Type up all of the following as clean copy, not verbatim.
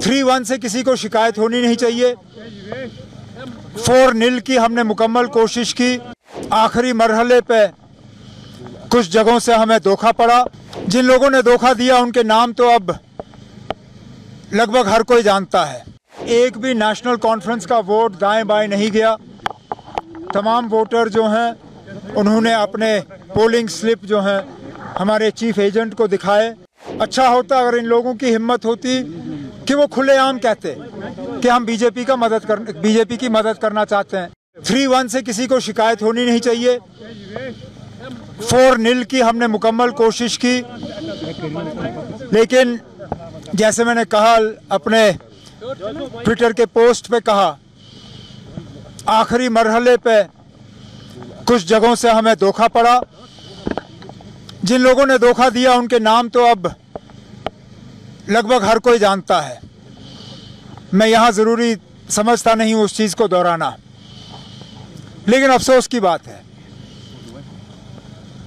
3-1 से किसी को शिकायत होनी नहीं चाहिए। 4-0 की हमने मुकम्मल कोशिश की। आखिरी मरहले पे कुछ जगहों से हमें धोखा पड़ा। जिन लोगों ने धोखा दिया उनके नाम तो अब लगभग हर कोई जानता है। एक भी नेशनल कॉन्फ्रेंस का वोट दाएं बाएं नहीं गया। तमाम वोटर जो हैं उन्होंने अपने पोलिंग स्लिप जो हैं हमारे चीफ एजेंट को दिखाए। अच्छा होता अगर इन लोगों की हिम्मत होती कि वो खुलेआम कहते कि हम बीजेपी की मदद करना चाहते हैं। 3-1 से किसी को शिकायत होनी नहीं चाहिए। 4-0 की हमने मुकम्मल कोशिश की, लेकिन जैसे मैंने कहा अपने ट्विटर के पोस्ट पे कहा, आखिरी मरहले पे कुछ जगहों से हमें धोखा पड़ा। जिन लोगों ने धोखा दिया उनके नाम तो अब लगभग हर कोई जानता है। मैं यहाँ ज़रूरी समझता नहीं हूँ उस चीज़ को दोहराना, लेकिन अफसोस की बात है।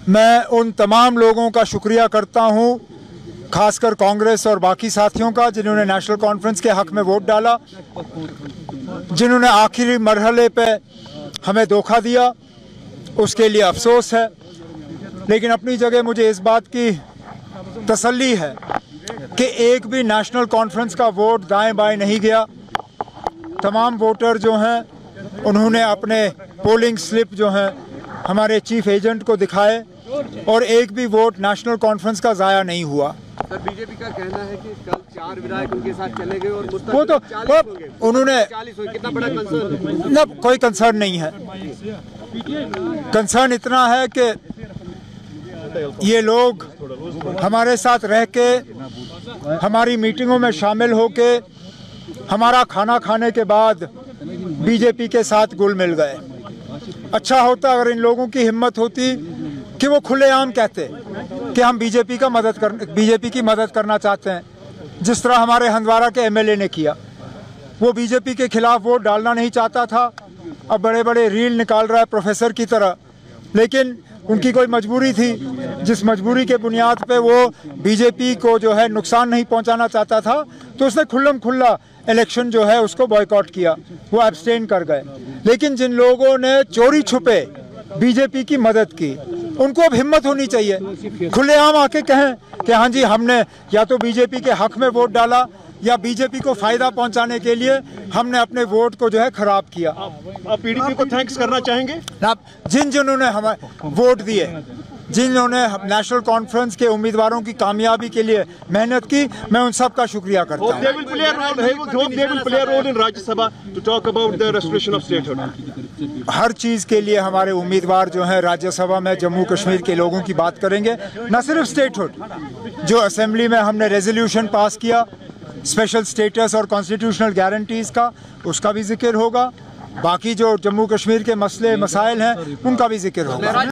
मैं उन तमाम लोगों का शुक्रिया करता हूँ, खासकर कांग्रेस और बाकी साथियों का, जिन्होंने नेशनल कॉन्फ्रेंस के हक में वोट डाला, जिन्होंने आखिरी मरहले पे हमें धोखा दिया। उसके लिए अफसोस है, लेकिन अपनी जगह मुझे इस बात की तसल्ली है कि एक भी नेशनल कॉन्फ्रेंस का वोट दाएं बाएं नहीं गया। तमाम वोटर जो हैं उन्होंने अपने पोलिंग स्लिप जो हैं हमारे चीफ एजेंट को दिखाए और एक भी वोट नेशनल कॉन्फ्रेंस का ज़ाया नहीं हुआ। सर, बीजेपी का कहना है कि कल 4 विधायक उनके साथ चले गए और वो तो उन्होंने 40 हुए। कितना बड़ा कंसर्न? ना, कोई कंसर्न नहीं है। कंसर्न इतना है कि ये लोग हमारे साथ रह के, हमारी मीटिंगों में शामिल होके, हमारा खाना खाने के बाद बीजेपी के साथ घुल मिल गए। अच्छा होता अगर इन लोगों की हिम्मत होती कि वो खुलेआम कहते कि हम बीजेपी की मदद करना चाहते हैं, जिस तरह हमारे हंदवाड़ा के एमएलए ने किया। वो बीजेपी के खिलाफ वोट डालना नहीं चाहता था, अब बड़े बड़े रील निकाल रहा है प्रोफेसर की तरह, लेकिन उनकी कोई मजबूरी थी, जिस मजबूरी के बुनियाद पे वो बीजेपी को जो है नुकसान नहीं पहुंचाना चाहता था, तो उसने खुल्लम खुल्ला इलेक्शन जो है उसको बॉयकॉट किया, वो एब्सटेन कर गए। लेकिन जिन लोगों ने चोरी छुपे बीजेपी की मदद की, उनको अब हिम्मत होनी चाहिए, खुलेआम आके कहें कि हाँ जी हमने या तो बीजेपी के हक में वोट डाला या बीजेपी को फायदा पहुंचाने के लिए हमने अपने वोट को जो है खराब किया। आप पीडीपी को थैंक्स करना चाहेंगे? जिन्होंने हमें वोट दिए, जिन्होंने नेशनल कॉन्फ्रेंस के उम्मीदवारों की कामयाबी के लिए मेहनत की, मैं उन सब का शुक्रिया करता हूँ। हर चीज़ के लिए हमारे उम्मीदवार जो हैं राज्यसभा में जम्मू कश्मीर के लोगों की बात करेंगे, न सिर्फ स्टेटहुड, जो असेंबली में हमने रेजोल्यूशन पास किया स्पेशल स्टेटस और कॉन्स्टिट्यूशनल गारंटीज़ का, उसका भी जिक्र होगा। बाकी जो जम्मू कश्मीर के मसले मसाइल हैं उनका भी जिक्र होगा।